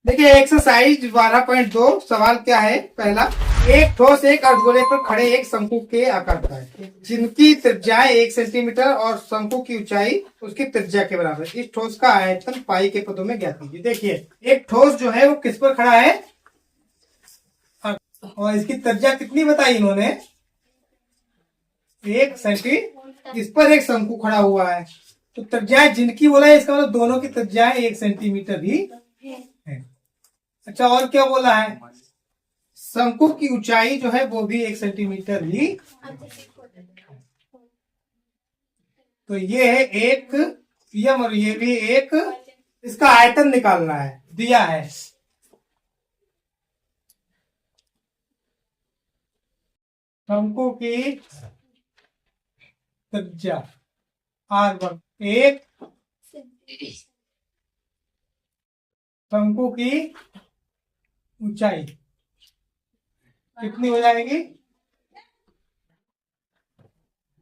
देखिए एक्सरसाइज 12.2 सवाल क्या है। पहला, एक ठोस एक अर्धगोले पर खड़े एक शंकु के आकार का है जिनकी त्रिज्या 1 सेंटीमीटर और शंकु की ऊंचाई उसकी त्रिज्या के बराबर है। इस ठोस का आयतन पाई के पदों में ज्ञात कीजिए। देखिए एक ठोस जो है वो किस पर खड़ा है और इसकी त्रिज्या कितनी बताई इन्होंने, 1 सेंटीमीटर। इस पर एक शंकु खड़ा हुआ है तो त्रिज्याएं जिनकी बोला है इसका मतलब दोनों की त्रिज्याएं 1 सेंटीमीटर ही है। अच्छा और क्या बोला है, शंकु की ऊंचाई जो है वो भी 1 सेंटीमीटर ही। तो ये है एक पीएम और ये भी एक, इसका आयतन निकालना है, दिया है। शंकु की त्रिज्या R1 एक, शंकु की ऊंचाई कितनी हो जाएगी,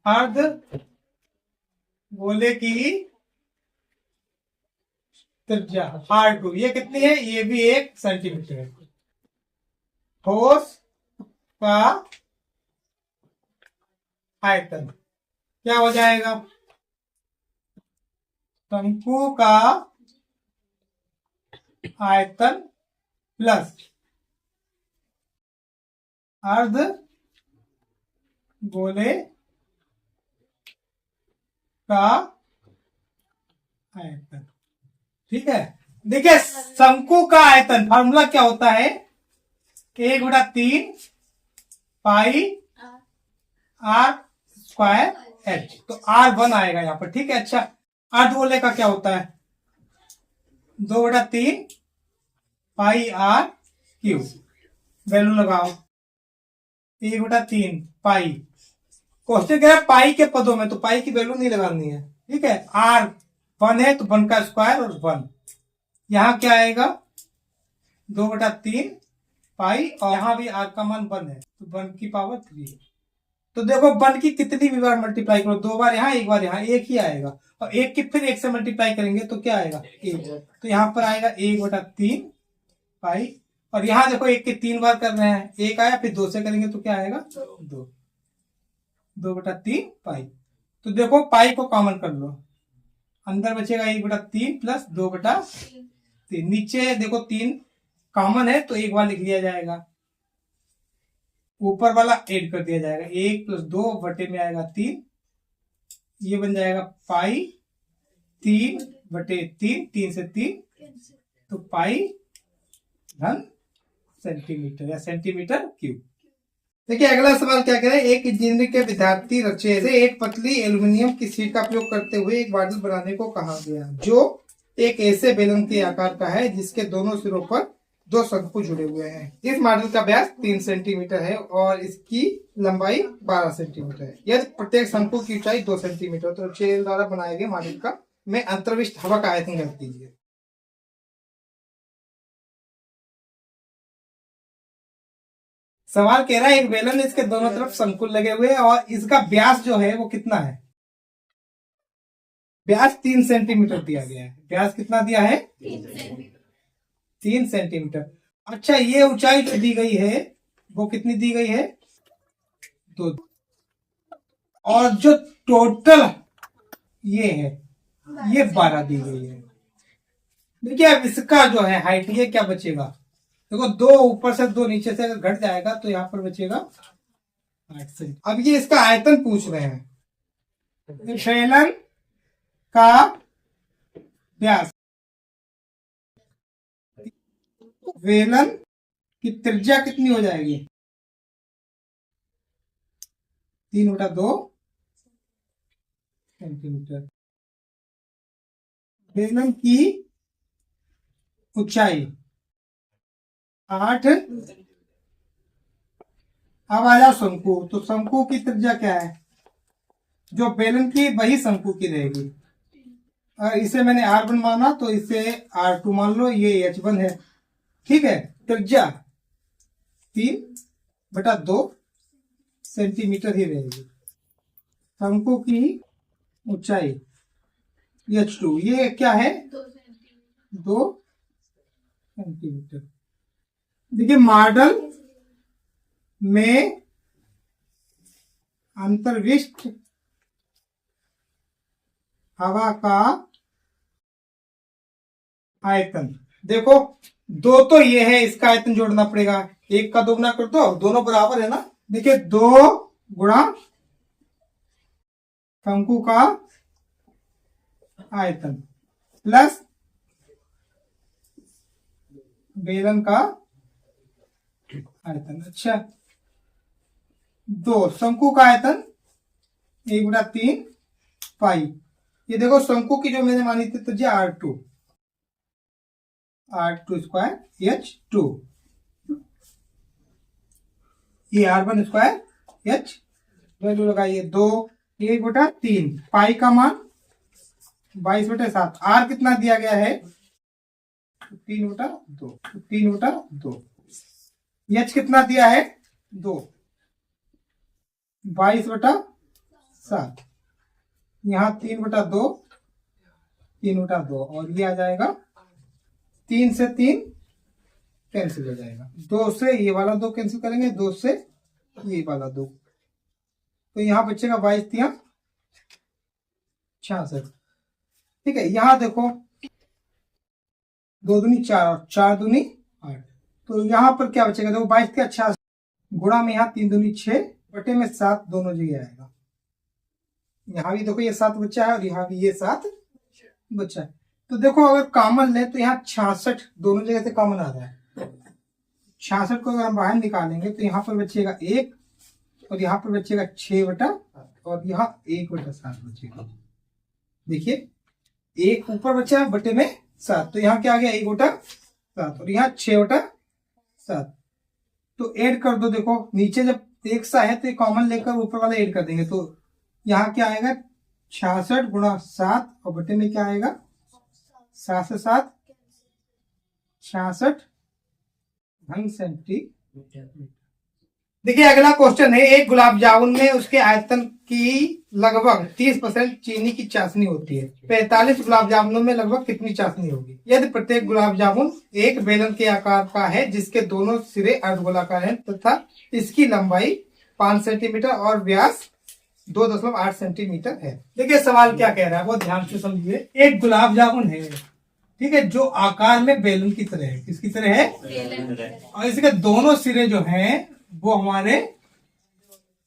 अर्ध गोले की त्रिज्या R2 ये कितनी है, ये भी 1 सेंटीमीटर है। ठोस का आयतन क्या हो जाएगा, शंकु का आयतन प्लस अर्ध गोले का आयतन। ठीक है, देखिए शंकु का आयतन फार्मूला क्या होता है, 1/3 पाई R स्क्वायर H। तो R1 आएगा यहाँ पर। ठीक है, अच्छा अर्धगोले का क्या होता है, 2/3 पाई R क्यूब। वैल्यू लगाओ, 1/3 पाई, क्वेश्चन कह रहा है पाई के पदों में तो पाई की वैल्यू नहीं लगानी है। ठीक है, R1 है तो 1 का स्क्वायर और 1, यहां क्या आएगा 2/3 पाई और यहां भी R का मान 1 है तो 1 की पावर 3। तो देखो 1 की कितनी भी बार मल्टीप्लाई करो, 2 बार यहाँ 1 बार यहाँ, 1 ही आएगा। और 1 की फिर 1 से मल्टीप्लाई करेंगे तो क्या आएगा 1। तो यहाँ पर आएगा 1/3 पाई, और यहाँ देखो 1 के 3 बार कर रहे हैं, 1 आया, फिर 2 से करेंगे तो क्या आएगा 2, 2/3 पाई। तो देखो पाई को कॉमन कर लो, अंदर बचेगा 1/3 प्लस 2/3। नीचे देखो 3 कॉमन है तो एक बार लिख लिया जाएगा, ऊपर वाला ऐड कर दिया जाएगा, 1 + 2 बटे में आएगा 3, ये बन जाएगा पाई 3/3, 3 से 3 तो पाई घन सेंटीमीटर या सेंटीमीटर क्यूब। देखिए अगला सवाल क्या कह रहे हैं, एक इंजीनियरिंग के विद्यार्थी रचे से एक पतली एल्यूमिनियम की शीट का प्रयोग करते हुए एक बादल बनाने को कहा गया जो एक ऐसे बेलन के आकार का है जिसके दोनों सिरों पर 2 शंकु जुड़े हुए हैं। इस मॉडल का व्यास 3 सेंटीमीटर है और इसकी लंबाई 12 सेंटीमीटर है। यदि प्रत्येक शंकु की ऊंचाई 2 सेंटीमीटर तो चेल द्वारा बनाए गए मॉडल का में अंतर्विष्ट हवा का आयतन ज्ञात कीजिए। सवाल कह रहा है एक बेलन इसके दोनों तरफ शंकु लगे हुए हैं और इसका व्यास जो है वो कितना है, व्यास 3 सेंटीमीटर दिया गया है। व्यास कितना दिया है 3 सेंटीमीटर। अच्छा ये ऊंचाई जो दी गई है वो कितनी दी गई है 2, और जो टोटल ये है ये 12 दी गई है। देखिए अब इसका जो है हाइट ये क्या बचेगा, देखो 2 ऊपर से 2 नीचे से अगर घट जाएगा तो यहाँ पर बचेगा 8 सेंटीमीटर। अब ये इसका आयतन पूछ रहे हैं, बेलन का व्यास, बेलन की त्रिज्या कितनी हो जाएगी 3/2 सेंटीमीटर, बेलन की ऊंचाई 8। अब आ जाओ शंकु, तो शंकु की त्रिज्या क्या है, जो बेलन की वही शंकु की रहेगी। इसे मैंने R1 माना तो इसे R2 मान लो, ये H1 है। ठीक है, त्रिज्या 3/2 सेंटीमीटर ही रहेगी। शंकु की ऊंचाई H2 ये क्या है 2 सेंटीमीटर। देखिए मॉडल में अंतर्विष्ट हवा का आयतन, देखो दो तो ये है, इसका आयतन जोड़ना पड़ेगा, एक का 2 गुना कर दो, दोनों बराबर है ना। देखिए 2 गुणा शंकु का आयतन प्लस बेलन का आयतन। अच्छा 2 शंकु का आयतन 1/3 पाई। ये देखो शंकु की जो मैंने मानी थी त्रिज्या R2 स्क्वायर H2, ये R1 स्क्वायर H वैल्यू लगाइए 2 1/3 पाई का मान 22/7। R कितना दिया गया है 3/2 H कितना दिया है 2 22/7, यहाँ 3/2 और ये आ जाएगा 3 से 3 कैंसिल हो जाएगा, 2 से ये वाला 2 कैंसिल करेंगे, 2 से ये वाला 2, तो यहाँ बचेगा 22 66। ठीक है, यहाँ देखो 2 दूनी 4 और 4 दूनी 8, तो यहाँ पर क्या बचेगा, देखो 22 के 66 गुणा में यहाँ 3 दूनी 6 बटे में 7 दोनों जगह आएगा। यहाँ भी देखो ये 7 बच्चा है और यहाँ भी ये 7 बच्चा है, तो देखो अगर कॉमन ले तो यहाँ 66 दोनों जगह से कॉमन आ रहा है, 66 को अगर हम बाहर निकालेंगे तो यहाँ पर बचेगा 1 और यहाँ पर बचेगा 6 और यहाँ 1/7 बचेगा। देखिए 1 ऊपर बचा है बटे में 7, तो यहाँ क्या आ गया 1/7 और यहाँ 6/7, तो ऐड कर दो। देखो नीचे जब 1 सा है तो ये कॉमन लेकर ऊपर वाला ऐड कर देंगे, तो यहाँ क्या आएगा 66 गुणा 7 और बटे में क्या आएगा 7 से 7 66 घन सेंटीमीटर। देखिए अगला क्वेश्चन है, एक गुलाब जामुन में उसके आयतन की लगभग 30% चीनी की चाशनी होती है, 45 गुलाब जामुनों में लगभग कितनी चाशनी होगी यदि प्रत्येक गुलाब जामुन एक बेलन के आकार का है जिसके दोनों सिरे अर्धगोलाकार हैं तथा इसकी लंबाई 5 सेंटीमीटर और व्यास 2.8 सेंटीमीटर है। देखिए सवाल क्या कह रहा है, बहुत ध्यान से समझिए। एक गुलाब जामुन है, ठीक है, जो आकार में बेलन की तरह है, किसकी तरह है, और इसके दोनों सिरे जो हैं वो हमारे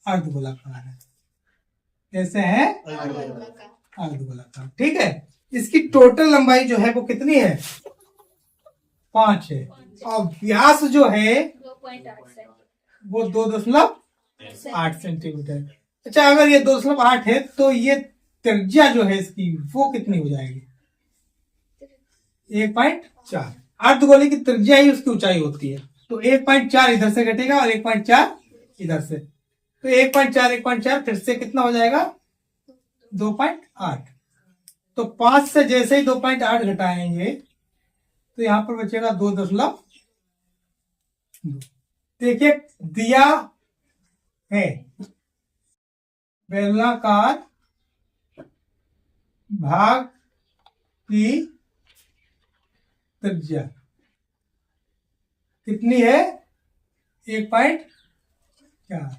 अर्धगोलाकार है, कैसे है अर्धगोलाकार। ठीक है, इसकी टोटल लंबाई जो है वो कितनी है 5 है और व्यास जो है वो 2.8 सेंटीमीटर। अच्छा अगर ये 2.8 है तो ये त्रिज्या जो है इसकी वो कितनी हो जाएगी 1.4। अर्धगोले की त्रिज्या ही उसकी ऊंचाई होती है, तो 1.4 इधर से घटेगा और 1.4 इधर से, तो 1.4 फिर से कितना हो जाएगा 2.8। तो 5 से जैसे ही 2.8 घटाएंगे तो यहां पर बचेगा 2.2। देखिए दिया है बेलनाकार भाग की त्रिज्या कितनी है 1.4,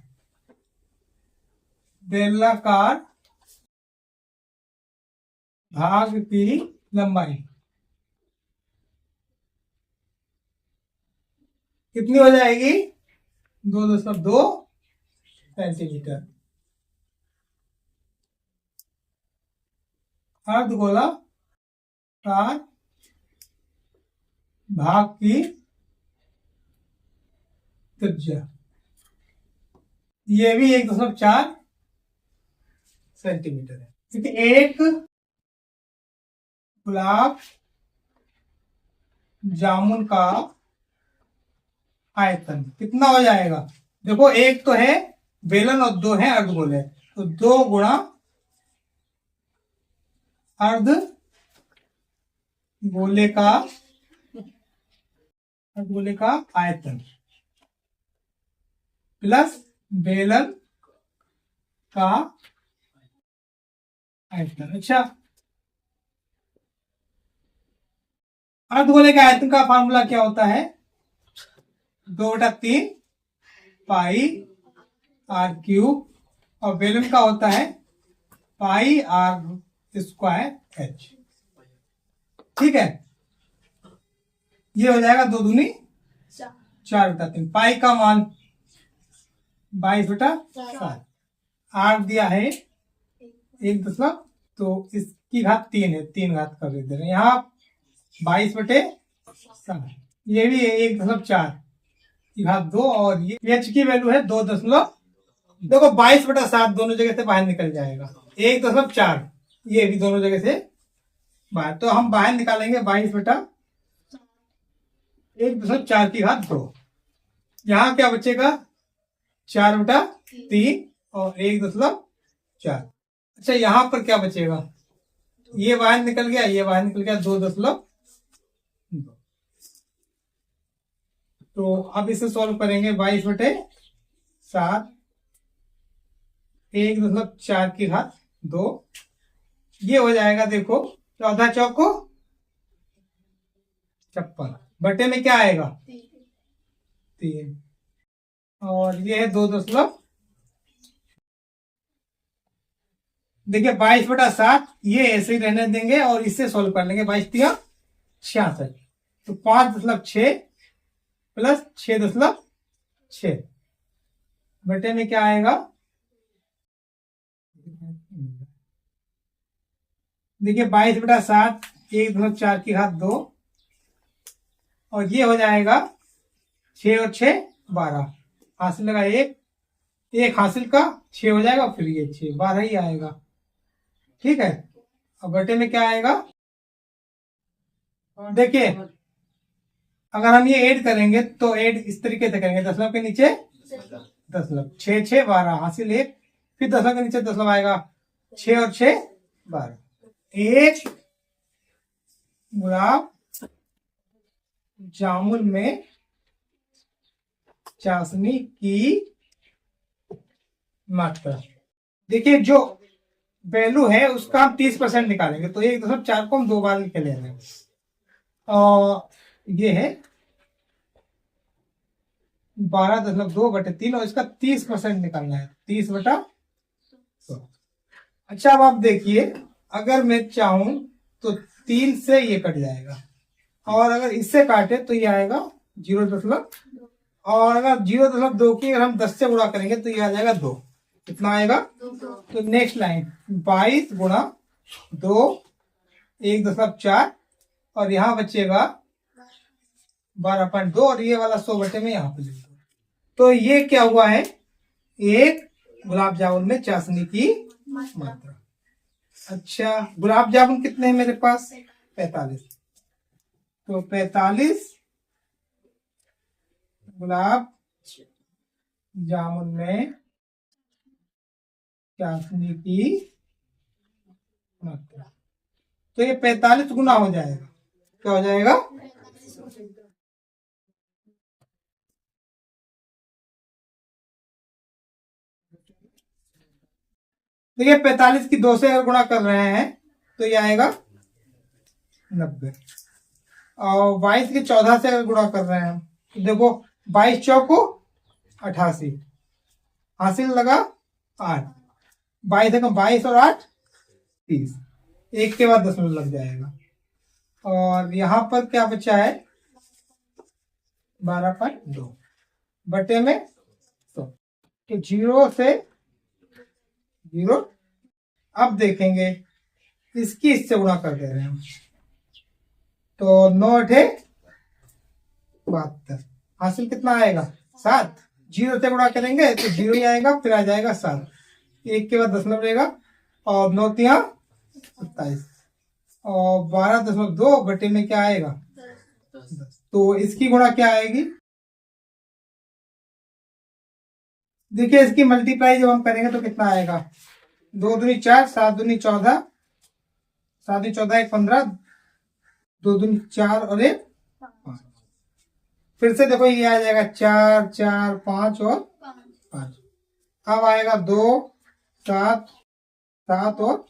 बेलनाकार भाग की लंबाई कितनी हो जाएगी 2.2 सेंटीमीटर। अर्धगोलाकार भाग की त्रिज्या ये भी 1.4 सेंटीमीटर है, क्योंकि एक गुलाब जामुन का आयतन कितना हो जाएगा, देखो एक तो है बेलन और 2 है अर्धगोले, तो 2 गुणा अर्धगोले का आयतन प्लस बेलन का आयतन। अच्छा अर्धगोले के आयतन का फार्मूला क्या होता है? 2/3 पाई आर क्यूब, और बेलन का होता है पाई आर स्क्वायर एच। ठीक है, ये हो जाएगा 2 दूनी 4/3। पाई का मान 22/7। आर दिया है 1 तो इसकी घात 3 है, 3 घात कर दे रहे हैं यहाँ 22/7। ये भी है 1.4 की घात 2, और ये एच की वैल्यू है 2 देखो 22/7 दोनों जगह से बाहर निकल जाएगा। 1.4 ये भी दोनों जगह से बाहर, तो हम बाहर निकालेंगे 22/1.4 की घात 2। यहाँ क्या बचेगा? 4/3 और 1.4। अच्छा, यहाँ पर क्या बचेगा? ये बाहर निकल गया, ये बाहर निकल गया 2.2। तो अब इसे सॉल्व करेंगे। 22/7 1.4 की घात 2, ये हो जाएगा देखो 14 चौको 56, बटे में क्या आएगा? 3, और ये है 2 देखिए 22/7 ये ऐसे ही रहने देंगे और इससे सॉल्व कर लेंगे। 22 66, तो 5.6 प्लस 6.6 बटे में क्या आएगा? देखिए 22/7 1.4 की घात 2, और ये हो जाएगा 6 और 6 12, हासिल लगा एक हासिल का 6 हो जाएगा, फिर ये 6 12 ही आएगा। ठीक है, अब बटे में क्या आएगा? देखिए अगर हम ये ऐड करेंगे तो ऐड इस तरीके से करेंगे, दशमलव के नीचे दशमलव, 6 6 12 हासिल 1, फिर दशमलव के नीचे दशमलव आएगा, 6 और 6 12। एक गुलाब जामुन में चाशनी की मात्रा। देखिए जो वैल्यू है उसका हम 30% निकालेंगे, तो 1.4 को हम 2 बार लिख लेंगे, और ये है 12.2/3, और इसका 30% निकालना है, 30/100। अच्छा, अब आप देखिए अगर मैं चाहूं तो 3 से ये कट जाएगा, और अगर इससे काटे तो ये आएगा 0.2, और अगर 0.2 की अगर हम 10 से गुणा करेंगे तो ये आ जाएगा 2। कितना आएगा? तो नेक्स्ट लाइन 22 गुणा 2 1.4, और यहाँ बचेगा 12.2, और ये वाला 100 बटे में यहाँ पे लिख दो। तो ये क्या हुआ है? एक गुलाब जामुन में चाशनी की मात्रा। अच्छा, गुलाब जामुन कितने हैं मेरे पास? 45। तो 45 गुलाब जामुन में चाशनी की मात्रा, तो ये 45 गुना हो जाएगा। क्या हो जाएगा? देखिए 45 की 2 से अगर गुणा कर रहे हैं तो ये आएगा 90, और 22 की 14 से अगर गुणा कर रहे हैं तो देखो 22 चौको 88, हासिल लगा 8, 22 और 8 30, एक के बाद दशमलव लग जाएगा, और यहाँ पर क्या बचा है? 12.2 बटे में 100, तो 0 से 0। अब देखेंगे इसकी इससे गुणा कर दे रहे हैं, तो 9 8 72, हासिल कितना आएगा? 7। 0 से गुणा करेंगे तो 0 ही आएगा, फिर आ जाएगा 7, एक के बाद दशमलव रहेगा, और 9 3 27, और 12.2 बटे में क्या आएगा? 10। तो इसकी गुणा क्या आएगी? देखिए इसकी मल्टीप्लाई जब हम करेंगे तो कितना आएगा? 2 दूनी 4, 7 दूनी 14, 7 दूनी 14 1 15, 2 दूनी 4 और 1 5। फिर से देखो ये आ जाएगा 4 4 5 और 5। अब आएगा 2 7 7 और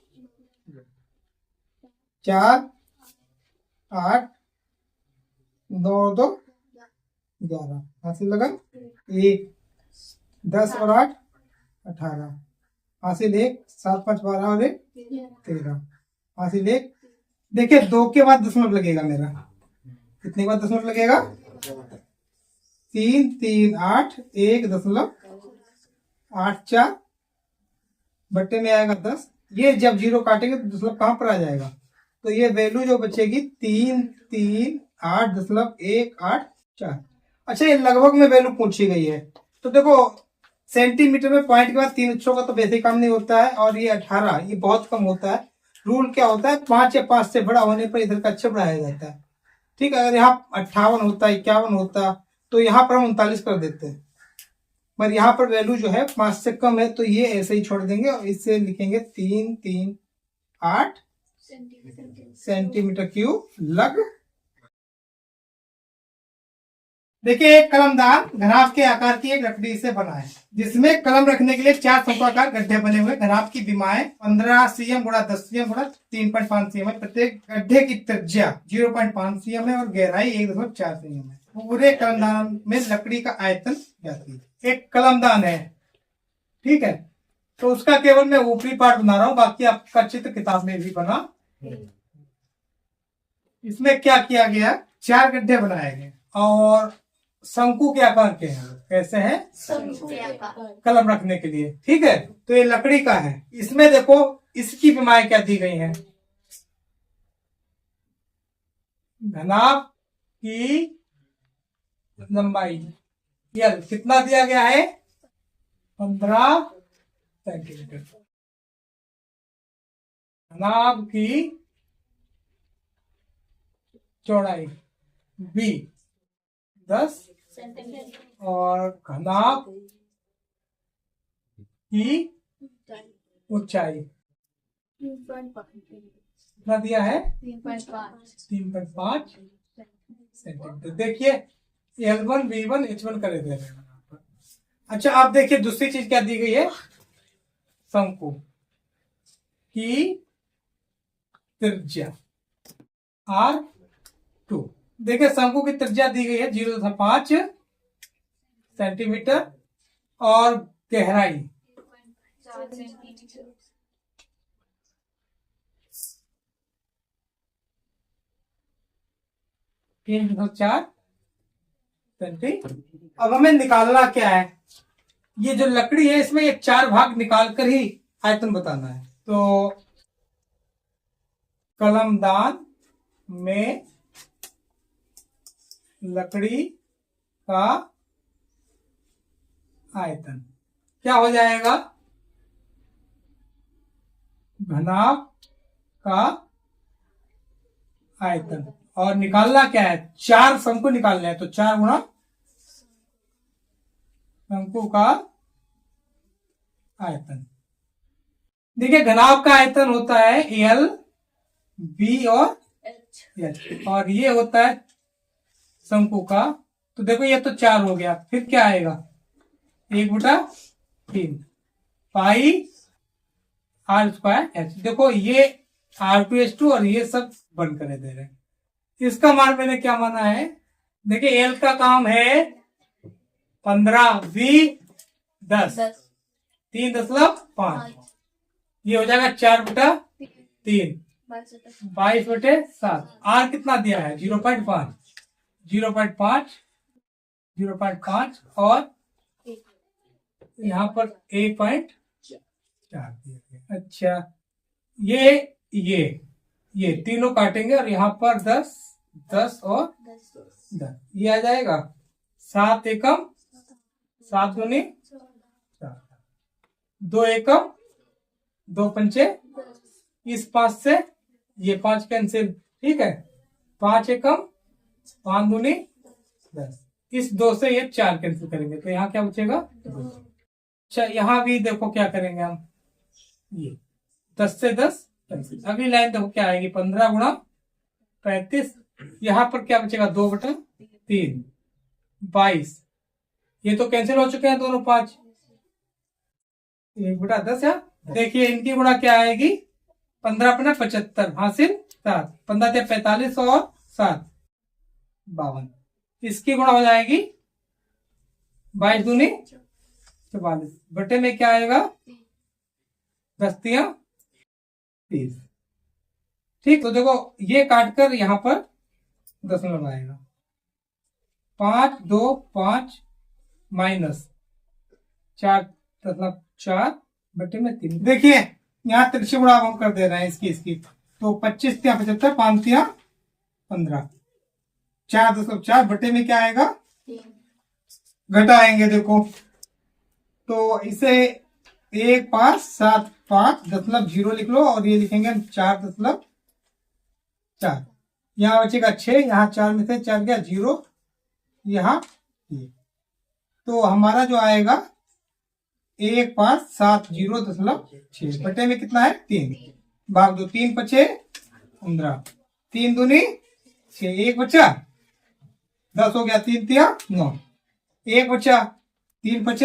4 8 9 2 11 हासिल लगा 1, 10 और 8 18 हासिल 1, 7 5 12 और 1 13 हासिल 1। देखिए 2 के बाद दशमलव लगेगा मेरा, कितने के बाद दशमलव लगेगा 3 3 8 1.8 4 बट्टे में आएगा 10। ये जब जीरो काटेंगे तो दशमलव कहाँ पर आ जाएगा, तो ये वैल्यू जो बचेगी 3 3 8.184। अच्छा ये लगभग में वैल्यू पूछी गई है, तो देखो सेंटीमीटर में पॉइंट के बाद 3 अक्षरों का तो वैसे ही काम नहीं होता है, और ये 18 ये बहुत कम होता है। रूल क्या होता है 5 या 5 से बड़ा होने पर इधर का अक्षर बढ़ाया जाता है। ठीक है, अगर यहाँ 58 होता 51 होता तो यहाँ पर हम 39 कर देते हैं, पर यहाँ पर वैल्यू जो है 5 से कम है तो ये ऐसे ही छोड़ देंगे और इससे लिखेंगे 3 3 8 सेंटीमीटर क्यूब लग। देखिए एक कलमदान घनाभ के आकार की एक लकड़ी से बना है, जिसमें कलम रखने के लिए 4 शंक्वाकार गड्ढे बने हुए। घनाभ की विमाएं 15 cm गुणा 10 cm गुणा 3.5 cm है। प्रत्येक गड्ढे की त्रिज्या 0.5 cm है और गहराई 1.4 cm है। पूरे कलमदान में लकड़ी का आयतन ज्ञात कीजिए। एक कलमदान है, ठीक है, तो उसका केवल मैं ऊपरी पार्ट बना रहा हूँ, बाकी आपका चित्र किताब में भी बना। इसमें क्या किया गया, 4 गड्ढे बनाए गए और शंकु के आकार के हैं। कैसे हैं, शंकु के आकार, कलम रखने के लिए। ठीक है, तो ये लकड़ी का है। इसमें देखो इसकी विमाएं क्या दी गई हैं, घनाभ की लंबाई यल कितना दिया गया है 15 सेंटीमीटर, घनाभ की चौड़ाई बी 10 और घनाभ की ऊंचाई कितना दिया है 3.5 सेंटीमीटर। देखिए L1 V1 H1 करे दे रहे हैं। अच्छा आप देखिए दूसरी चीज क्या दी गई है, शंकु की त्रिज्या R2। देखिए शंकु की त्रिज्या दी गई है 0.5 सेंटीमीटर और गहराई 3.4 सेंटीमीटर। अब हमें निकालना क्या है, ये जो लकड़ी है इसमें ये 4 भाग निकाल कर ही आयतन बताना है। तो कलमदान में लकड़ी का आयतन क्या हो जाएगा, घनाभ का आयतन, और निकालना क्या है 4 शंकु निकालने हैं, तो 4 गुणा शंकु का आयतन। देखिए घनाभ का आयतन होता है L B और H और ये होता है शंकु का। तो देखो ये तो 4 हो गया, फिर क्या आएगा 1/3 पाई R²H। देखो ये R2H2 और ये सब बंद करे दे रहे हैं। इसका मान मैंने क्या माना है, देखिए L का काम है 15 V 10 3.5, ये हो जाएगा 4/3 22/7। R कितना दिया है 0.5 और यहाँ पर 1.4 दिया गया। अच्छा ये तीनों काटेंगे और यहाँ पर 10 10 और 10 ये आ जाएगा 7 एकम 7 दूनी 4, 2 एकम 2 पंचे, इस 5 से ये 5 कैंसिल। ठीक है, 5 एकम 5 दूनी 10, इस 2 से ये 4 कैंसिल करेंगे तो यहाँ क्या बचेगा 2। अच्छा यहाँ भी देखो क्या करेंगे हम, ये 10 से 10 कैंसिल। अगली लाइन देखो क्या आएगी 15 गुणा 35, यहाँ पर क्या बचेगा 2/3 22, ये तो कैंसिल हो चुके हैं दोनों 5, 1/10 है। देखिए इनकी गुणा क्या आएगी 15 × 75 हासिल 7, 15 × 45 और 7 52। इसकी गुणा हो जाएगी 22 दूनी 44 बटे में क्या आएगा 10 तिया 30। ठीक, तो देखो ये काटकर यहाँ पर दशमलव आएगा 5 2 5 माइनस 4 बटे में 3। देखिए यहाँ तिरछी गुणा हम कर दे रहे हैं इसकी तो 25 तिया 75 5 तिया 15 4.4 बटे में क्या आएगा घटाएंगे देखो तो इसे 1 5 7 5 दशमलव 0 लिख लो और ये लिखेंगे 4.4। यहाँ बचेगा 6, यहाँ 4 में से 4 गया 0, यहाँ तो हमारा जो आएगा 1 5 7 0.6 बटे में कितना है 3 भाग दो 3 5 15 3 दूनी 6 1 बचा 10 हो गया 3 तिया 9 1 बचा 3 5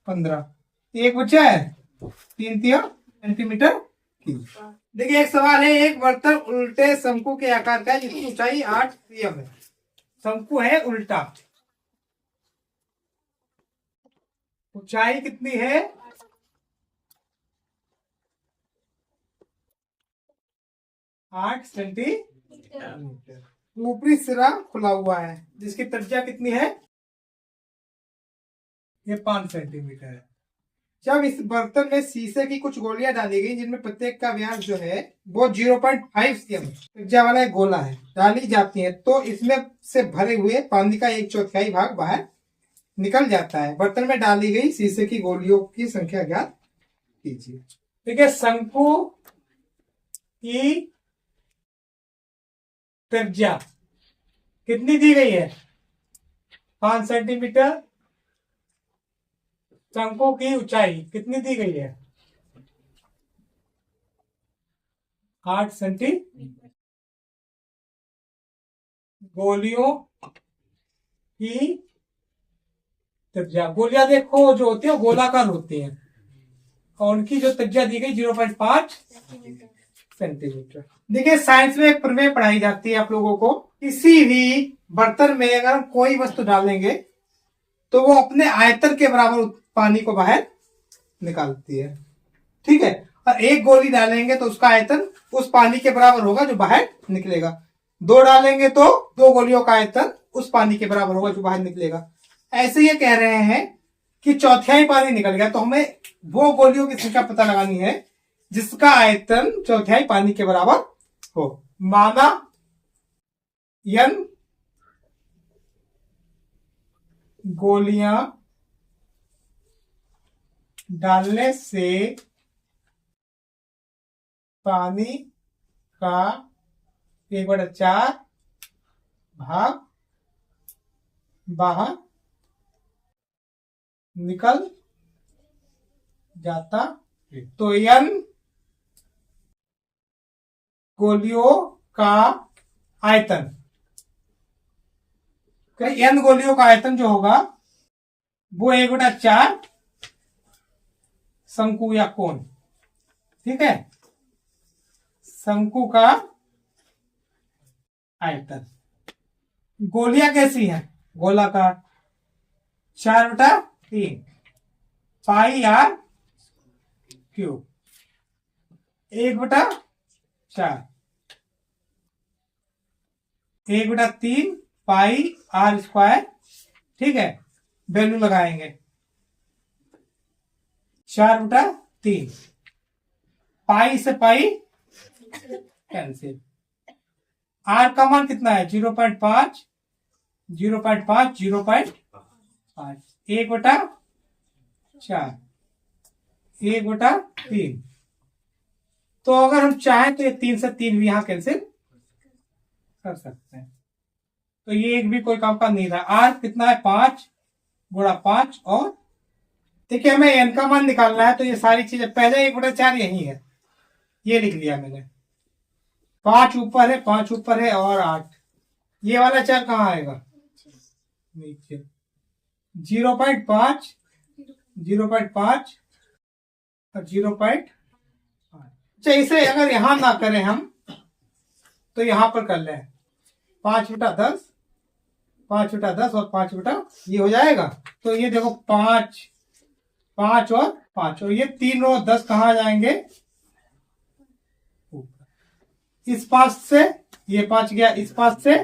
15 1 बचा है 3 तिया सेंटीमीटर क्यूब। देखिए एक सवाल है, एक बर्तन उल्टे शंकु के आकार का है जिसकी ऊंचाई 8 cm है। शंकु है उल्टा, ऊंचाई कितनी है 8 सेंटीमीटर। ऊपरी सिरा खुला हुआ है जिसकी त्रिज्या कितनी है ये 5 सेंटीमीटर है। जब इस बर्तन में शीशे की कुछ गोलियां डाली गई जिनमें प्रत्येक का व्यास जो है वो 0.5 cm त्रिज्या वाला एक गोला है डाली जाती है तो इसमें से भरे हुए पानी का 1/4 भाग बाहर निकल जाता है। बर्तन में डाली गई शीशे की गोलियों की संख्या ज्ञात कीजिए। ठीक है, शंकु की त्रिज्या कितनी दी गई है 5 सेंटीमीटर। शंकु की ऊंचाई कितनी दी गई है 8 सेंटीमीटर। गोलियों की त्रिज्या, गोलियां देखो जो होती है गोलाकार होती हैं और उनकी जो त्रिज्या दी गई 0.5 सेंटीमीटर। देखिए साइंस में एक प्रमेय पढ़ाई जाती है आप लोगों को, किसी भी बर्तन में अगर हम कोई वस्तु डालेंगे तो वो अपने आयतन के बराबर पानी को बाहर निकालती है। ठीक है, और एक गोली डालेंगे तो उसका आयतन उस पानी के बराबर होगा जो बाहर निकलेगा। 2 डालेंगे तो 2 गोलियों का आयतन उस पानी के बराबर होगा जो बाहर निकलेगा। ऐसे ये कह रहे हैं कि चौथाई पानी निकल गया तो हमें वो गोलियों की संख्या पता लगानी है जिसका आयतन चौथाई पानी के बराबर हो। माना n गोलियां डालने से पानी का 1/4 भाग बाहर निकल जाता तो n गोलियों का आयतन, n गोलियों का आयतन जो होगा वो 1/4 शंकु या कोन। ठीक है, शंकु का आयतन। गोलियां कैसी हैं गोलाकार 4/3 पाई r क्यूब 1/4 1/3 पाई r स्क्वायर। ठीक है, वैल्यू लगाएंगे 4/3 पाई से पाई कैंसिल। r का मान कितना है 0.5 0.5 0.5 1/4 1/3। तो अगर हम चाहें तो ये 3 से 3 भी यहां कैंसिल कर सकते हैं तो ये एक भी कोई काम का नहीं रहा। r कितना है 5 गुणा 5 और देखिए हमें n का मान निकालना है तो ये सारी चीजें पहले 1/4 यही है, ये लिख लिया मैंने। 5 ऊपर है और 8 ये वाला 4 कहाँ आएगा नीचे 0.5 0.5 और 0.5। अच्छा इसे अगर यहां ना करें हम तो यहां पर कर लें 5/10 5/10 और 5/, ये हो जाएगा। तो ये देखो 5, 5 और 5, और ये 3 और 10 कहाँ जाएंगे? इस 5 से ये 5 गया, इस 5 से,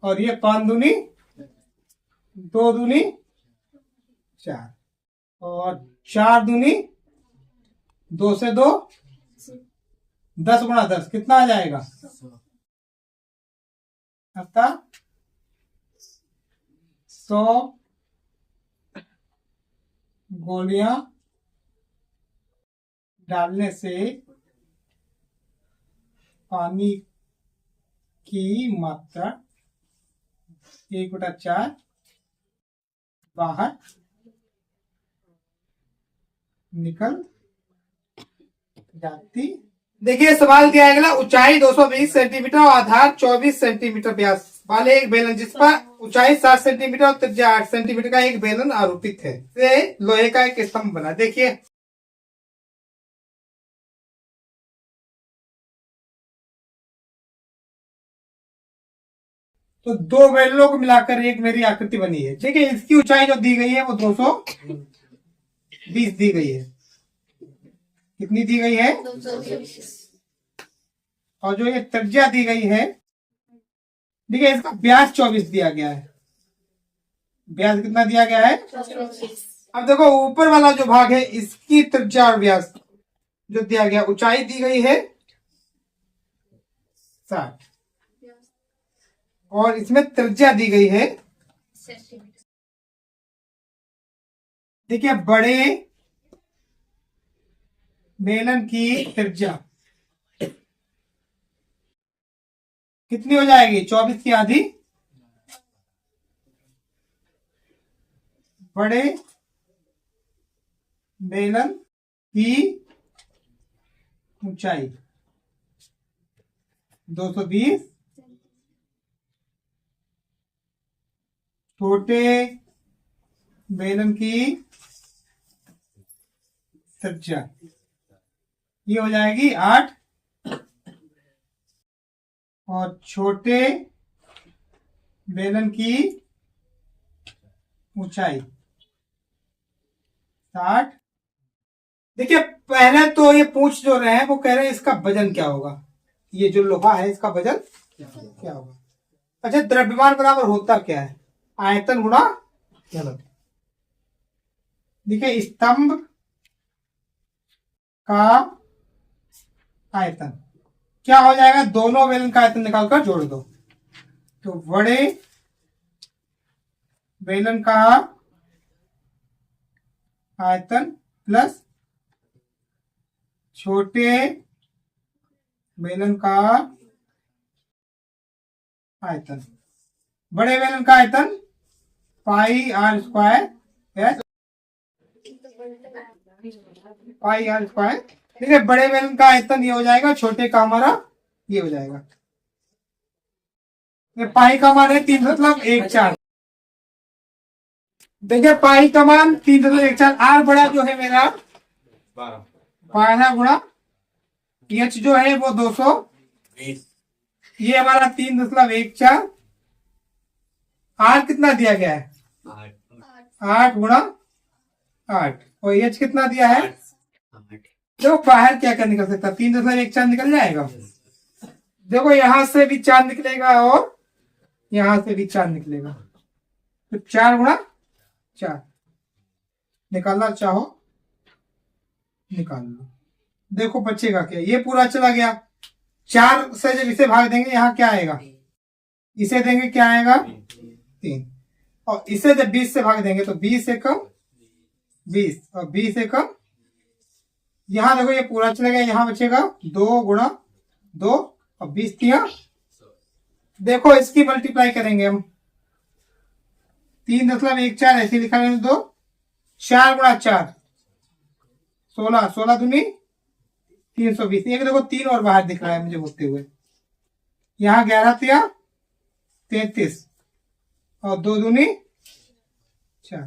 और ये 5 दूनी 2 दूनी 4, और 4 दूनी 2 से 2, 10×10 कितना आ जाएगा? अतः 100 गोलियां डालने से पानी की मात्रा 1/4 बाहर निकल जाती। देखिए सवाल दिया है अगला, ऊंचाई 220 सेंटीमीटर और आधार 24 सेंटीमीटर व्यास वाले एक बेलन जिस पर ऊंचाई 7 सेंटीमीटर और त्रिज्या 8 सेंटीमीटर का एक बेलन आरोपित है, से लोहे का एक स्तंभ बना। देखिए तो दो बेलनों को मिलाकर एक मेरी आकृति बनी है, ठीक है। इसकी ऊंचाई जो दी गई है वो 220 दी गई है। कितनी दी गई है? 220। और जो ये त्रिज्या दी गई है, ठीक है, इसका व्यास 24 दिया गया है। व्यास कितना दिया गया है? 24। अब देखो ऊपर वाला जो भाग है इसकी त्रिज्या और व्यास जो दिया गया, ऊंचाई दी गई है 60 और इसमें त्रिज्या दी गई है। देखिए बड़े बेलन की त्रिज्या कितनी हो जाएगी? 24 की आधी। बड़े बेलन की ऊंचाई 220, छोटे बेलन की त्रिज्या ये हो जाएगी 8, और छोटे बेलन की ऊंचाई 60। देखिए पहले तो ये पूछ जो रहे हैं वो कह रहे हैं इसका वजन क्या होगा, ये जो लोहा है इसका वजन क्या होगा। अच्छा द्रव्यमान बराबर होता क्या है? आयतन गुणा घनत्व। देखिए स्तंभ का आयतन क्या हो जाएगा? दोनों बेलन का आयतन निकालकर जोड़ दो। तो बड़े बेलन का आयतन प्लस छोटे बेलन का आयतन। बड़े बेलन का आयतन πr², πr²। ठीक है, बड़े बेलन का आयतन ये हो जाएगा, छोटे का हमारा ये हो जाएगा। पाई का मान है 3.14। देखिए पाई का मान 3.14। आर बड़ा जो है मेरा 12 गुणा एच जो है वो 220, ये हमारा 3.14। आर कितना दिया गया है? 8 गुणा 8, और एच कितना दिया है? देखो बाहर क्या क्या निकल सकता है? 3.14 निकल जाएगा। देखो यहां से भी 4 निकलेगा और यहां से भी 4 निकलेगा, तो 4 गुणा 4 निकालना चाहो निकाल लो। देखो बचेगा क्या? ये पूरा चला गया। 4 से जब इसे भाग देंगे यहाँ क्या आएगा? इसे देंगे क्या आएगा? 3। और इसे जब 20 से भाग देंगे तो 20 से कम 20, और 20 से कम। यहां देखो ये पूरा चला गया, यहां बचेगा 2 गुणा 2 और 20 तिया। देखो इसकी मल्टीप्लाई करेंगे हम, 3.14 ऐसे लिखा है। 2 4 गुणा 4 16, 16 दूनी 320। एक देखो 3 और बाहर दिख रहा है मुझे होते हुए, यहाँ 11 तिया 33 और 2 दूनी 4,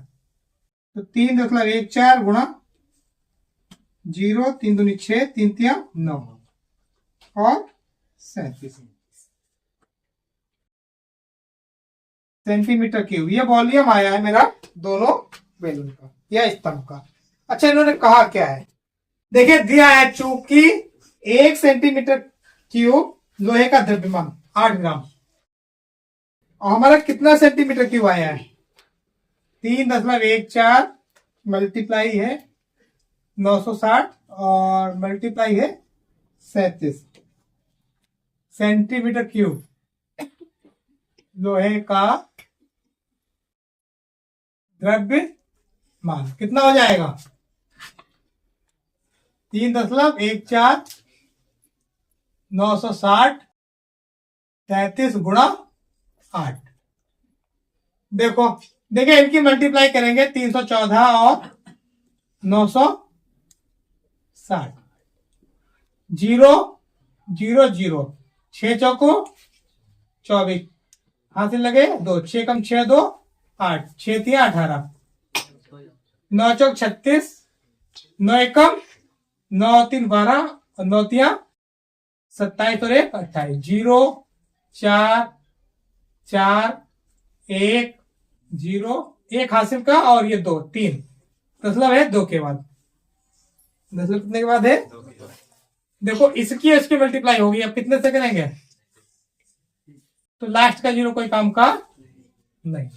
तो 3.14 गुणा 0, 3 दूनी 6, 3 तिया 9 और 37। Centimetre cube. ये वॉल्यूम आया है मेरा दोनों बैलून का या स्तंभ का। अच्छा, इन्होंने कहा क्या है, देखिए दिया है चूंकि 1 सेंटीमीटर क्यूब लोहे का द्रव्यमान 8 ग्राम, और हमारा कितना सेंटीमीटर क्यूब आया है 3.14 मल्टीप्लाई है 960 और मल्टीप्लाई है 37 सेंटीमीटर क्यूब लोहे का द्रव्यमान कितना हो जाएगा 3.14 960 33 गुणा 8। देखो देखिए इनकी मल्टीप्लाई करेंगे 314 और 960 0 0 0 6 चौको 24 हाथ लगे 2 6 कम 6 2 8 6 3 18 9 चौक 36 9 एकम 9 3 12 और 9 3 27 और 1 28 0 4 4 1 0 1 हासिल का और ये 2 3 मतलब है 2 के बाद दशमलव कितने के बाद है देखो इसकी इसकी मल्टीप्लाई होगी। अब कितने से करेंगे तो लास्ट का 0 कोई काम का नहीं।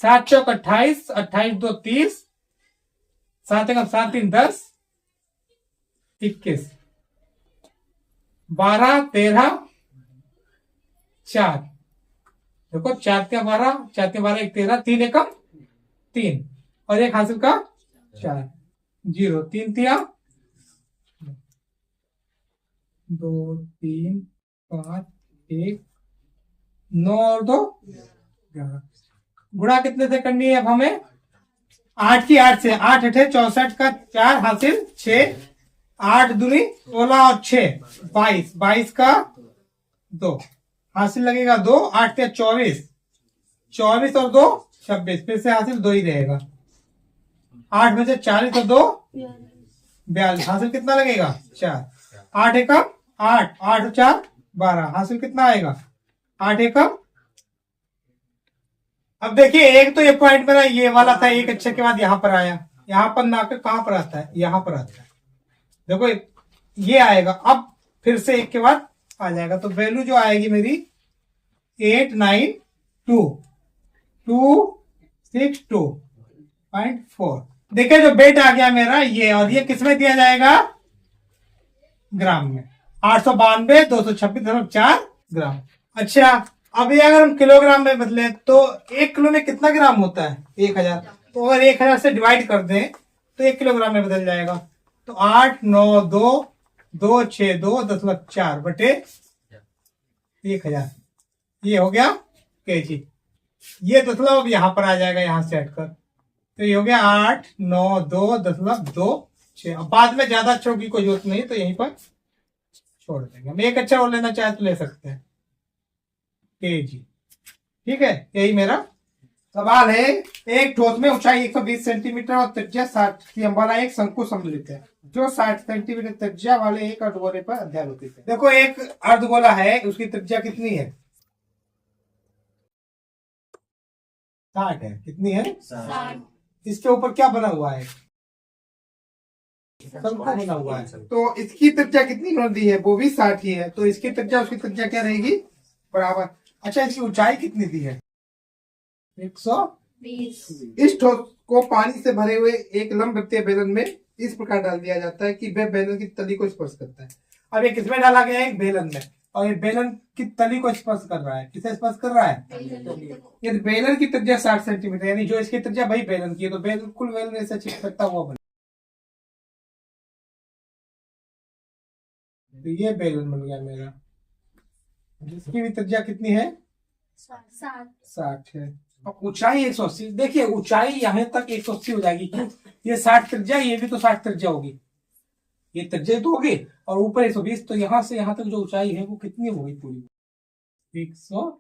7 चौक 28 28 2 30 7 एकम 7 3 10 21 12 13 4 देखो 4 3 12 4 3 12 1 13 3 एकम 3 और 1 हासिल का 4 0 3 3 2 3 5 1 9 और 2 11 गुणा कितने से करनी है अब हमें 8 की 8 से 8 8 64 का 4 हासिल 6 8 दूनी 16 और 6 22 22 का 2 हासिल लगेगा 2 8 24 24 और 2 26 फिर से हासिल 2 ही रहेगा 8 में से 40 और 2 42 हासिल कितना लगेगा 4 8 एकम 8 8 और 4 12 हासिल कितना आएगा 8 एकम। अब देखिए एक तो ये पॉइंट मेरा ये वाला था एक अच्छे के बाद यहां पर आया, यहां पर ना आकर कहां पर आता है यहां पर आता है। देखो ये आएगा अब फिर से एक के बाद आ जाएगा तो वैल्यू जो आएगी मेरी 892.262.4। देखिए जो वेट आ गया मेरा ये और ये किसमें दिया जाएगा ग्राम में 892.226.4 ग्राम। अच्छा अब ये अगर हम किलोग्राम में बदले तो 1 किलो में कितना ग्राम होता है 1000 तो अगर 1000 से डिवाइड कर दें तो 1 किलोग्राम में बदल जाएगा तो 892.262.4 बटे 1000 ये हो गया केजी। ये दशमलव अब यहां पर आ जाएगा यहां से हटकर तो ये हो गया 892.26। अब बाद में ज्यादा अक्षरों की कोई जरूरत नहीं तो यहीं पर छोड़ देंगे। हम एक अक्षर और लेना चाहे तो ले सकते हैं केजी। ठीक है यही मेरा सवाल है। एक ठोस में ऊंचाई 120 सेंटीमीटर और त्रिज्या 60 सीएम वाला एक शंकु सम्मिलित है जो 60 सेंटीमीटर त्रिज्या वाले एक अर्धगोले पर अध्यारोपित है। देखो एक अर्धगोला है उसकी त्रिज्या कितनी है 60 है। कितनी है 60। इसके ऊपर क्या बना हुआ है शंकु बना हुआ है तो इसकी त्रिज्या कितनी उन्होंने दी है वो भी 60 ही है तो इसकी त्रिज्या उसकी त्रिज्या क्या रहेगी बराबर। अच्छा इसकी ऊंचाई कितनी दी है 120। इस ठोस को पानी से भरे हुए एक लंबवृत्तीय बेलन में इस प्रकार डाल दिया जाता है कि वह बेलन की तली को स्पर्श करता है। अब ये किसमें डाला गया है बेलन में और ये बेलन की तली को स्पर्श कर रहा है। किसे स्पर्श कर रहा है ये बेलन की त्रिज्या 60 सेंटीमीटर यानी जो इसकी त्रिज्या वही बेलन की है तो बिल्कुल बेलन ऐसे चिप सकता हुआ बना तो ये बेलन बन गया मेरा जिसकी भी त्रिज्या कितनी है 60 है। अब ऊंचाई 180 देखिए ऊंचाई यहाँ तक 180 हो जाएगी ये 60 त्रिज्या ये भी तो 60 त्रिज्या होगी ये त्रिज्या तो होगी और ऊपर 120 तो यहाँ से यहाँ तक जो ऊंचाई है वो कितनी होगी पूरी 100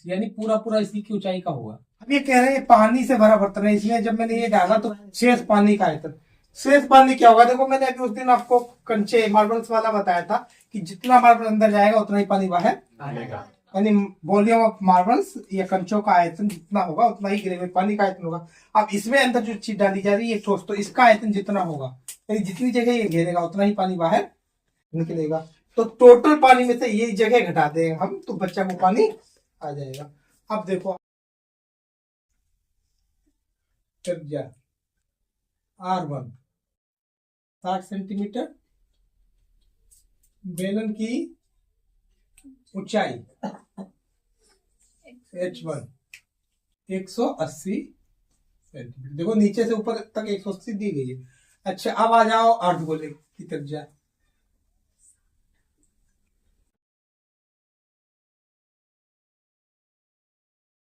यानी पूरा पूरा इसी की ऊंचाई का होगा। अब ये कह रहे हैं पानी से भरा बर्तन है इसलिए जब मैंने ये डाला तो शेष पानी का आयतन शेष पानी क्या होगा। देखो मैंने अभी उस दिन आपको कंचे मार्बल्स वाला बताया था कि जितना मार्बल अंदर जाएगा उतना ही पानी बाहर आएगा यानी वॉल्यूम ऑफ मार्बल्स या कंचों का आयतन जितना होगा उतना ही गिरे हुए पानी का आयतन होगा। अब इसमें अंदर जो चीज डाली जा रही है ठोस, तो इसका आयतन जितना होगा यानी जितनी जगह ये घेरेगा उतना ही पानी बाहर निकलेगा। तो टोटल पानी में से ये जगह घटा देंगे हम तो बच्चा को पानी आ जाएगा। अब देखो R1 60 सेंटीमीटर, बेलन की ऊंचाई H1 180 सेंटीमीटर। देखो नीचे से ऊपर तक 180 दी गई है। अच्छा अब आ जाओ अर्धगोले की त्रिज्या।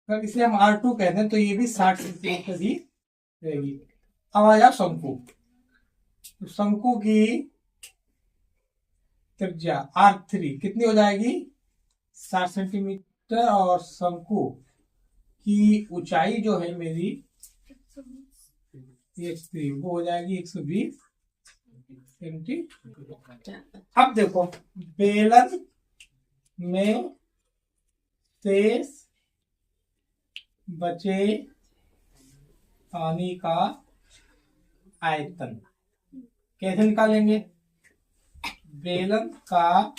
अगर इसे हम R2 कहते हैं तो ये भी 60 सेंटीमीटर ही रहेगी। अब आ जाओ शंकु। तो शंकु की त्रिज्या R3 कितनी हो जाएगी 60 सेंटीमीटर, और शंकु की ऊंचाई जो है मेरी H3 वो हो जाएगी 120 सेंटीमीटर। अब देखो बेलन में शेष बचे पानी का आयतन कैसे निकालेंगे। बेलन का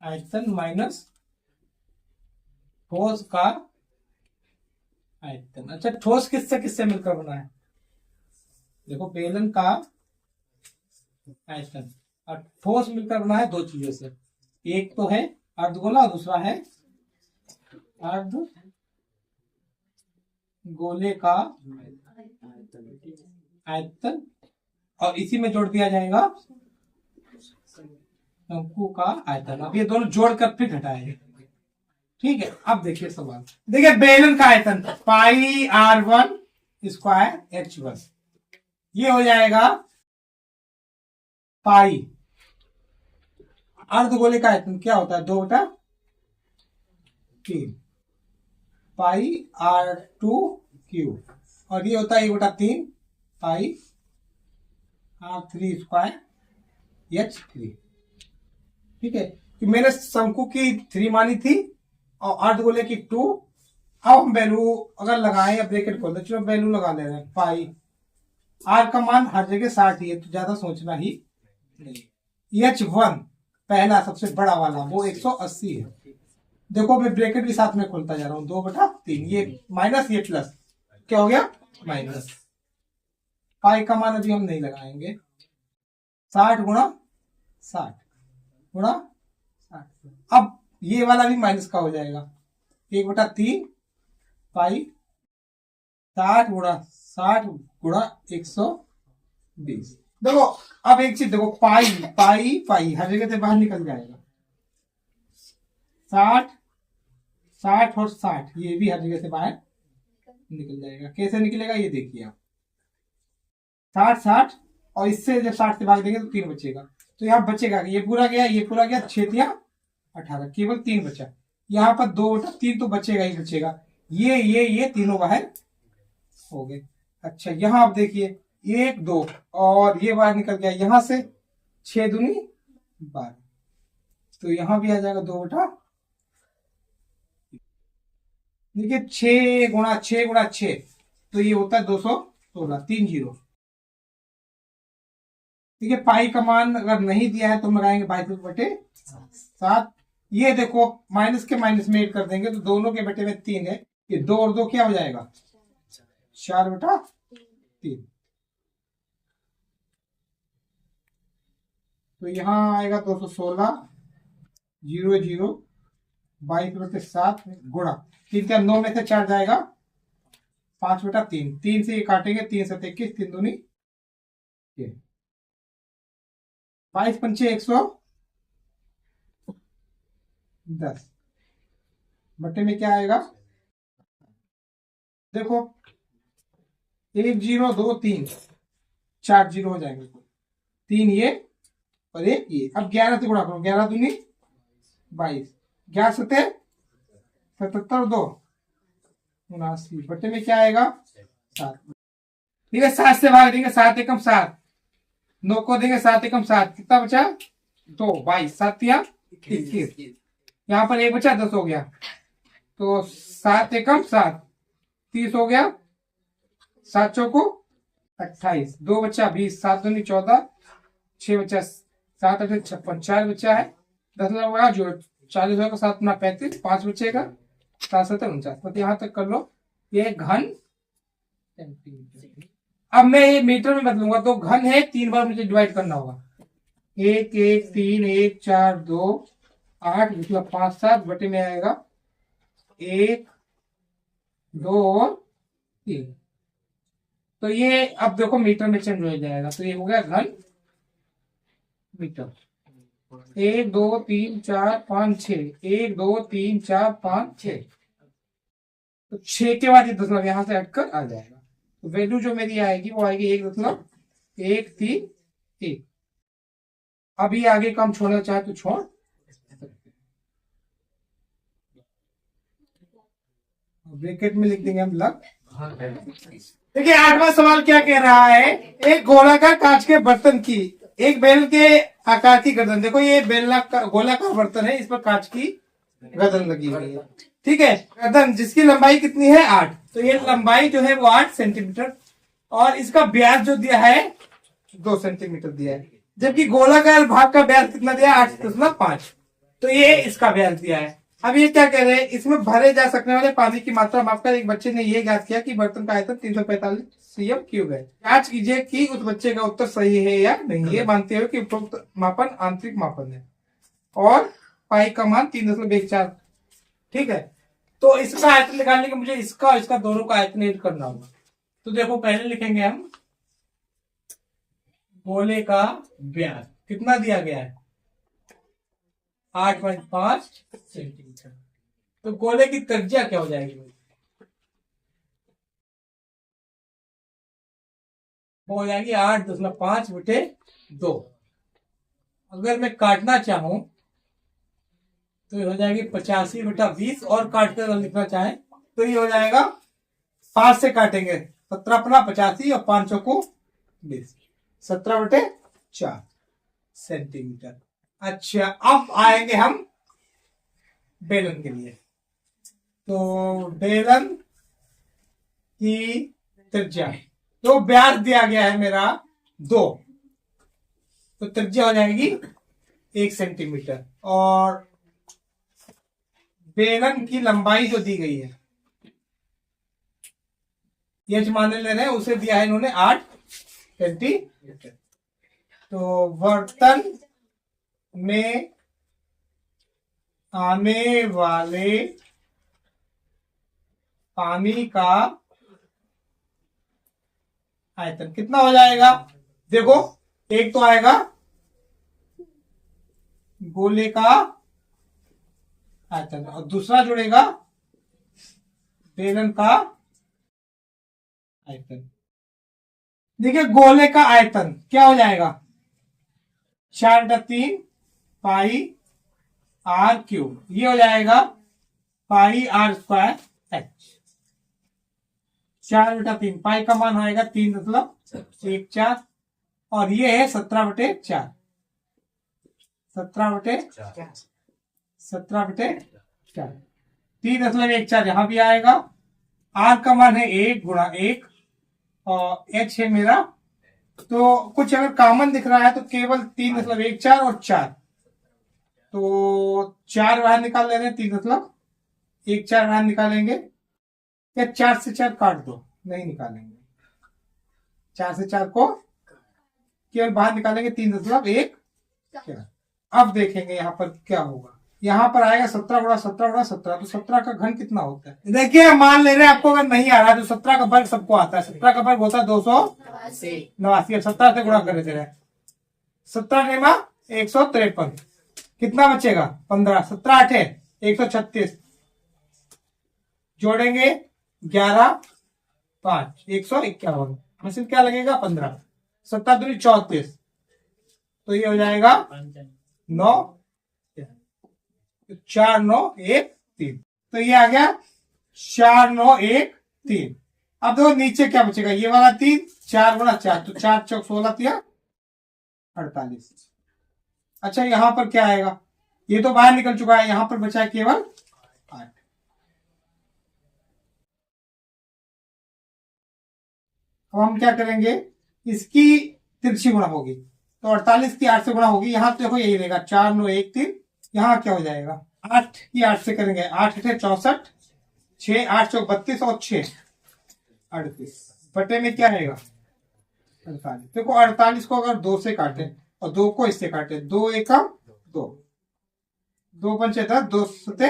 आयतन माइनस ठोस का आयतन। अच्छा ठोस किससे किससे मिलकर बना है। देखो बेलन का आयतन और ठोस मिलकर बना है दो चीजों से, एक तो है अर्धगोला और दूसरा है अर्ध गोले का आयतन, और इसी में जोड़ दिया जाएगा शंकु का आयतन। अब ये दोनों जोड़कर फिर घटाएंगे। ठीक है अब देखिए सवाल, देखिए बेलन का आयतन पाई R1 स्क्वायर H1, ये हो जाएगा पाई। अर्धगोले का आयतन क्या होता है 2/3 पाई R2 क्यूब, और ये होता है 1/3 पाई R3 स्क्वायर H3। ठीक है कि मैंने शंकु की 3 मानी थी और अर्धगोले की 2। अब हम वैल्यू अगर लगाएं या ब्रैकेट खोल दे, चलो वैल्यू लगा ले रहे हैं। पाई R का मान हर जगह 60 ही है तो ज्यादा सोचना ही नहीं। H1 पहला सबसे बड़ा वाला वो 180 है। देखो मैं ब्रैकेट भी साथ में खोलता जा रहा हूं 2/3, ये माइनस ये प्लस क्या हो गया माइनस। पाई का मान अभी हम नहीं लगाएंगे, 60 गुणा 60 गुणा 60। अब ये वाला भी माइनस का हो जाएगा 1/3 पाई 60 गुणा 60 गुणा 120। देखो अब एक चीज देखो पाई पाई पाई हर जगह से बाहर निकल जाएगा, 60 60 और 60 ये भी हर जगह से बाहर निकल जाएगा। कैसे निकलेगा ये देखिए आप, 60 60 और इससे जब 60 से भाग देंगे तो 3 बचेगा। तो यहाँ बचेगा ये पूरा गया ये पूरा गया 6 या 18, केवल 3 बचा। यहाँ पर 2/3 तो बचेगा ही बचेगा। ये तीनों बाहर हो गए। अच्छा यहाँ आप देखिए 1 2 और ये बाहर निकल गया, यहाँ से 6 दूनी 12, तो यहाँ भी आ जाएगा 2/। देखिए 6 गुणा 6 गुणा 6 तो ये होता है 216 3 0। ठीक है पाई का मान अगर नहीं दिया है तो हम लगाएंगे 22/7। ये देखो माइनस के माइनस में ऐड कर देंगे तो दोनों के बटे में 3 है, ये 2 और 2 क्या हो जाएगा 4/3। तो यहाँ आएगा 216 0 0 22/7 गुणा 3 का 9 में से 4 जाएगा 5/3, 3 से ये काटेंगे 3 7 21 3 दूनी 22 पंचे 110 बटे में क्या आएगा। देखो 1 0 2 3 4 0 हो जाएंगे, 3 ये और 1 ये। अब 11 से गुणा करो, 11 दूनी 22, 11 सते 77 2 79 बटे में क्या आएगा 7। ठीक है 7 से भाग देंगे 7 एकम 7, 9 को देंगे 7 एकम 7, कितना बचा 2 22 7 या 21। यहाँ पर 1 बचा, 10 हो गया। तो 7 एकम 7, 30 हो गया। 7 चौको 28, 2 बचा 20, 7 दूनी 14, 6 बचा 7 8 56, 4 बचा है। 10 लगा जो 40 होगा, 7 अपना 35, 5 बचेगा, 7 7 49। तो यहाँ तक कर लो, ये घन सेंटीमीटर। अब मैं ये मीटर में बदलूंगा, तो घन है 3 बार मुझे डिवाइड करना होगा। 1 1 3 1 4 2 8 मतलब 5 7 बटे में आएगा 1 2 और 3। तो ये अब देखो मीटर में चेंज हो जाएगा, तो ये हो गया घन मीटर। 1 2 3 4 5 6, 1 2 3 4 5 6। तो 6 के बाद ये दशमलव यहां से हटकर आ जाएगा। तो वैल्यू जो मेरी आएगी वो आएगी 1.131। अभी आगे कम छोड़ना चाहे तो छोड़, ब्रैकेट में लिख देंगे हम लग। देखिए 8वां सवाल क्या कह रहा है, एक गोलाकार कांच के बर्तन की एक बेल के आकार की गर्दन। देखो ये गोलाकार बर्तन है, इस पर कांच की गर्दन लगी हुई है, ठीक है। गर्दन जिसकी लंबाई कितनी है 8, तो ये लंबाई जो है वो 8 सेंटीमीटर और इसका व्यास जो दिया है 2 सेंटीमीटर दिया है, जबकि गोलाकार भाग का व्यास कितना दिया है 8.5। तो ये इसका व्यास दिया है। अब ये क्या कह रहे हैं, इसमें भरे जा सकने वाले पानी की मात्रा मापकर एक बच्चे ने ये ज्ञात किया कि बर्तन का आयतन 345 cm क्यूब है। जांच कीजिए कि उस बच्चे का उत्तर सही है या नहीं। ये मानते हुए कि उपरोक्त मापन आंतरिक मापन है और पाई का मान 3.14, ठीक है। तो इसका आयतन निकालने के मुझे इसका और इसका दोनों का आयतन ऐड करना होगा। तो देखो पहले लिखेंगे हम गोले का व्यास कितना दिया गया है 8.5 सेंटीमीटर। तो गोले की त्रिज्या क्या हो जाएगी, वो हो जाएगी 8.5 बटे 2। अगर मैं काटना चाहूं तो ये हो जाएगी 85 बटा 20 और काट कर लिखना चाहें तो ये हो जाएगा 5 से काटेंगे 17 अपना 85 और 5 को 20, 17 बटे 4 सेंटीमीटर। अच्छा अब आएंगे हम बेलन के लिए। तो बेलन की त्रिज्या, तो व्यास दिया गया है मेरा 2, तो त्रिज्या हो जाएगी 1 सेंटीमीटर और बेलन की लंबाई जो दी गई है ये मान ले रहे हैं, उसे दिया है इन्होंने 8 सेंटीमीटर। तो बर्तन में आने वाले पानी का आयतन कितना हो जाएगा, देखो एक तो आएगा गोले का आयतन और दूसरा जुड़ेगा बेलन का आयतन। देखिए गोले का आयतन क्या हो जाएगा 4/3 पाई आर क्यूब, ये हो जाएगा पाई आर स्क्वायर एच। 4/3 पाई का मान आएगा 3.14 और ये है 17/4, 17/4 3.14 यहां भी आएगा। आर का मान है 1 गुणा 1 और एच है मेरा, तो कुछ अगर कॉमन दिख रहा है तो केवल 3.14 और 4, तो 4 बाहर निकाल ले रहे हैं, 3.14 बाहर निकालेंगे या 4 से 4 काट दो, नहीं निकालेंगे, 4 से 4 को केवल बाहर निकालेंगे 3.14। अब देखेंगे यहाँ पर क्या होगा, यहाँ पर आएगा 17 गुणा 17 गुणा 17, तो 17 का घन कितना होता है। देखिए मान ले रहे हैं आपको अगर नहीं आ रहा तो 17 का वर्ग सबको आता है, 17 का वर्ग होता है 289। 17 से गुणा कर दे रहे हैं, 17 नेमा 153, कितना बचेगा 15, 17 8 136, जोड़ेंगे 11 5 151, हासिल क्या लगेगा 15, 17 दूनी 34, तो ये हो जाएगा 9 4 9 1 3, तो ये आ गया 4 9 1 3। अब देखो नीचे क्या बचेगा, ये वाला 3, 4 गुणा 4, तो 4 चौक 16 3 48। अच्छा यहां पर क्या आएगा ये तो बाहर निकल चुका है, यहां पर बचा है केवल 8। अब हम क्या करेंगे, इसकी तिरछी गुणा होगी, तो 48 की 8 से गुणा होगी। यहाँ तो देखो यही रहेगा 4 9 1 3। यहाँ क्या हो जाएगा, 8 की 8 से करेंगे, 8 8 64, 6 8 चौक 32 और 6 38 बटे में क्या आएगा 48। देखो 48 को अगर 2 से काटे और 2 को इससे काटे, 2 1 2, 2 पंचे 10, 2 सते,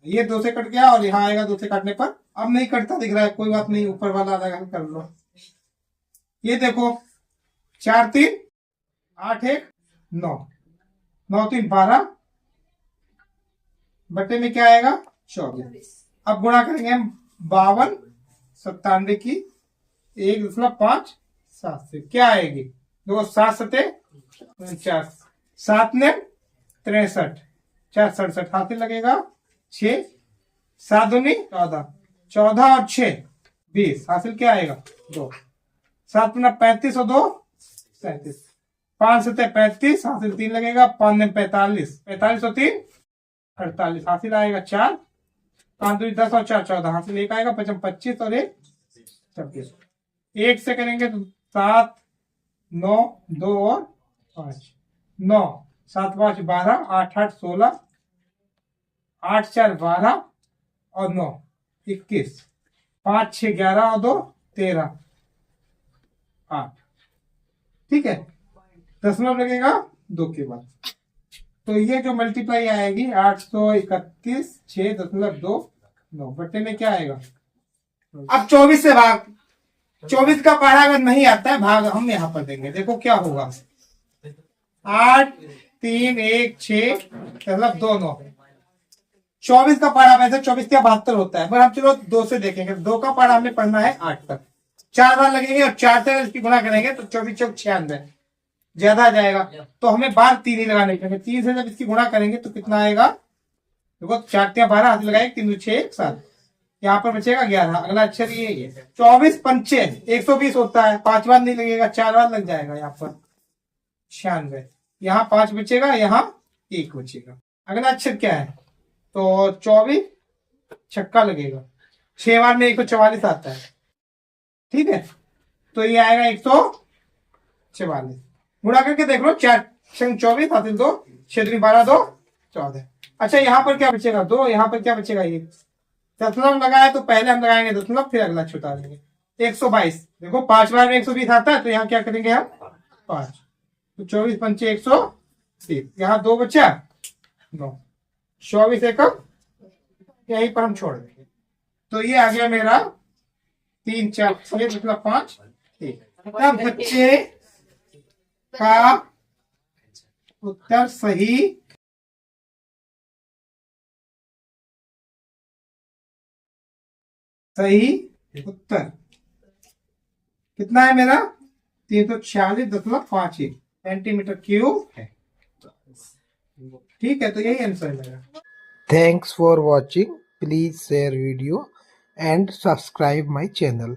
ये 2 से कट गया और यहाँ आएगा 2 से काटने पर। अब नहीं कटता दिख रहा है, कोई बात नहीं, ऊपर वाला आधा हल कर लो। ये देखो 4 3 8 1 9, 9 3 12 बटे में क्या आएगा 24। अब गुणा करेंगे हम 52 97 की 1.5 से क्या आएगी, देखो 7 सते 49, 7 ने 63, 4 67 हाथ लगेगा, 6 7 दूनी 14, 14 और 6 20 हासिल क्या आएगा 2, 7 गुना 35 और 2 37, 5 सते 35 हासिल 3 लगेगा, 5 ने 45, 45 और 3 48 हासिल आएगा 4, 5 2 10 और 4 14 हासिल 1 आएगा, 25 और 1 26। 1 से करेंगे तो 7 9 2 और 5 9, 7 5 12, 8 8 16, 8 4 12 और 9 21, 5 6 11 और 2 13 8। ठीक है, दशमलव लगेगा 2 के बाद, तो ये जो मल्टीप्लाई आएगी 831 6.29 बटे में क्या आएगा। अब 24 से भाग, 24 का पढ़ा अगर नहीं आता है भाग हम यहाँ पर देंगे, देखो क्या होगा 8 3 1 6 2 9। 24 का पढ़ा वैसे 24 क्या 72 होता है, पर हम चलो 2 से देखेंगे, 2 का पढ़ा हमें पढ़ना है 8 तक, 4 बार लगेंगे और 4 से इसकी गुणा करेंगे तो 24 चौक 96 ज्यादा आ जाएगा, तो हमें बार 3 ही लगाने पड़ेंगे। 3 से जब इसकी गुणा करेंगे तो कितना आएगा, देखो 4 12 हाथ लगाए, 3 6 1 7, यहाँ पर बचेगा 11। अगला अक्षर ये 24 पंचे 120 होता है, 5 बार नहीं लगेगा, 4 बार लग जाएगा, यहाँ पर 96, यहाँ 5 बचेगा, यहाँ 1 बचेगा। अगला अक्षर क्या है, तो 24 छक्का लगेगा, 6 बार में 144 आता है। ठीक है, तो ये आएगा 144, गुणा करके देख लो, 4 24 हासिल 2 6 12 2 14। अच्छा यहाँ पर क्या बचेगा 2, यहाँ पर क्या बचेगा 1, दशमलव लगाया तो पहले हम लगाएंगे दशमलव, फिर अगला छुटा देंगे। 122, देखो 5 बार में 120 आता है, तो यहाँ क्या करेंगे हम 5, तो 24 पंचे 130, यहाँ 2 बचा 9, 24 एकम यहीं पर हम छोड़ देंगे, तो ये आ गया मेरा 3 4 6 5 1। तब बच्चे का उत्तर सही उत्तर कितना है मेरा 346.51 सेंटीमीटर क्यूब है। ठीक है, तो यही आंसर है मेरा। Thanks for watching. Please share video and subscribe my channel.